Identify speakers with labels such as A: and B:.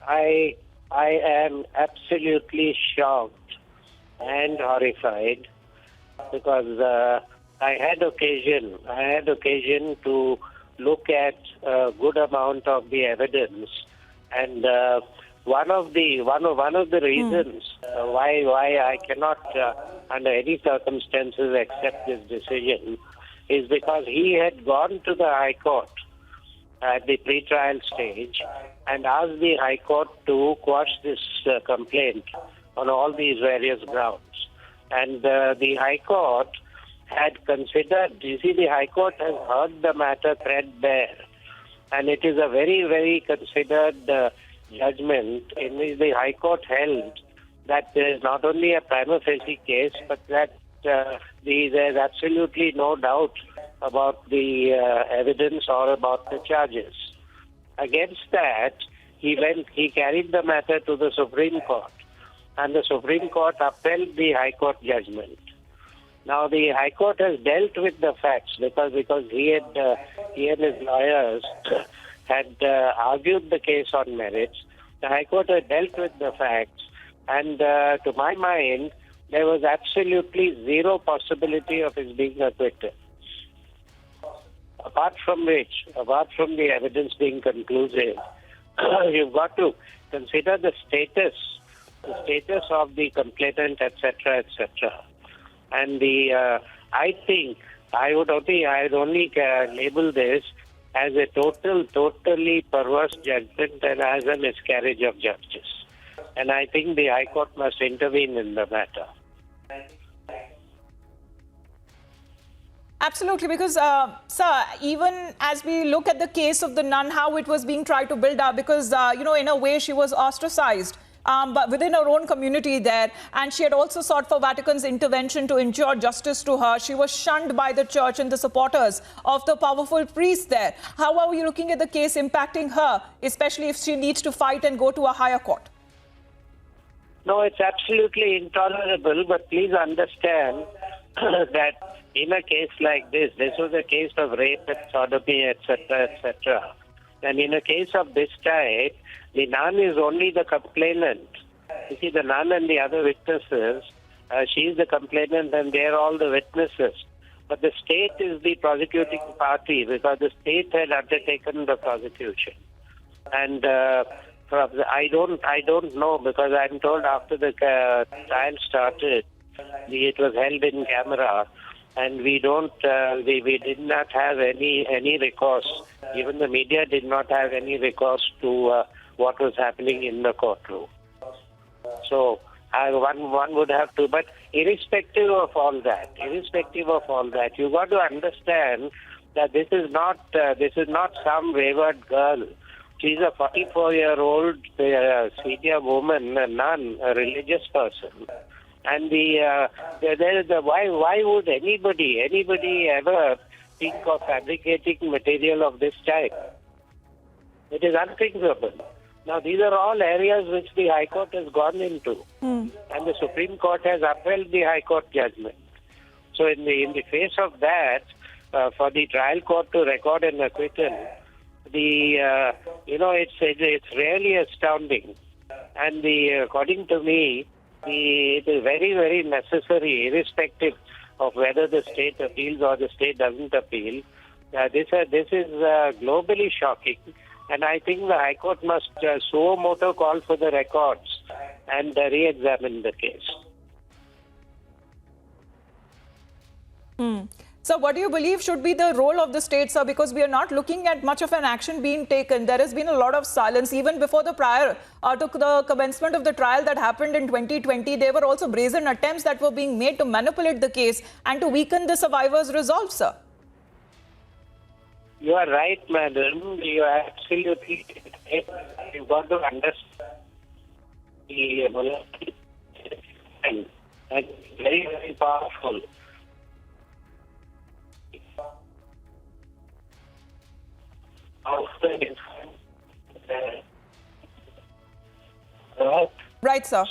A: I am absolutely shocked and horrified because I had occasion to look at a good amount of the evidence, and one of the reasons why I cannot under any circumstances accept this decision is because he had gone to the High Court at the pre-trial stage and asked the High Court to quash this complaint on all these various grounds. And the High Court had considered, you see, the High Court has heard the matter threadbare, and it is a very, very considered judgment in which the High Court held that there is not only a prima facie case, but that there's absolutely no doubt about the evidence or about the charges. Against that, he carried the matter to the Supreme Court, and the Supreme Court upheld the High Court judgment. Now, the High Court has dealt with the facts because he and his lawyers had argued the case on merits. The High Court had dealt with the facts, and to my mind, there was absolutely zero possibility of his being acquitted. Apart from the evidence being conclusive, you've got to consider the status of the complainant, etc., etc. And I think I would only label this as a totally perverse judgment and as a miscarriage of justice. And I think the High Court must intervene in the matter.
B: Absolutely, because, sir, even as we look at the case of the nun, how it was being tried to build up, because, in a way she was ostracized. But within her own community there, and she had also sought for Vatican's intervention to ensure justice to her. She was shunned by the church and the supporters of the powerful priest there. How are you looking at the case impacting her, especially if she needs to fight and go to a higher court?
A: No, it's absolutely intolerable, but please understand that in a case like this was a case of rape and sodomy, etc., etc. And in a case of this type, the nun is only the complainant. You see, the nun and the other witnesses, she is the complainant and they are all the witnesses. But the state is the prosecuting party because the state had undertaken the prosecution. And I don't know, because I'm told after the trial started, it was held in camera, and we did not have any recourse. Even the media did not have any recourse to what was happening in the courtroom. So one would have to, but irrespective of all that, you got to understand that this is not some wayward girl. She's a 44-year-old senior woman, a nun, a religious person. And why would anybody ever think of fabricating material of this type? It is unthinkable. Now, these are all areas which the High Court has gone into, and the Supreme Court has upheld the High Court judgment. So, in the face of that, for the trial court to record an acquittal, it's really astounding. And according to me, it is very, very necessary, irrespective of whether the state appeals or the state doesn't appeal. This is globally shocking, and I think the High Court must suo moto call for the records and re-examine the case.
B: So what do you believe should be the role of the state, sir? Because we are not looking at much of an action being taken. There has been a lot of silence. Even before the the commencement of the trial that happened in 2020, there were also brazen attempts that were being made to manipulate the case and to weaken the survivors' resolve, sir.
A: You are right, madam. You are absolutely right. You've got to understand the Mulakkal and very, very powerful.
B: Right, sir.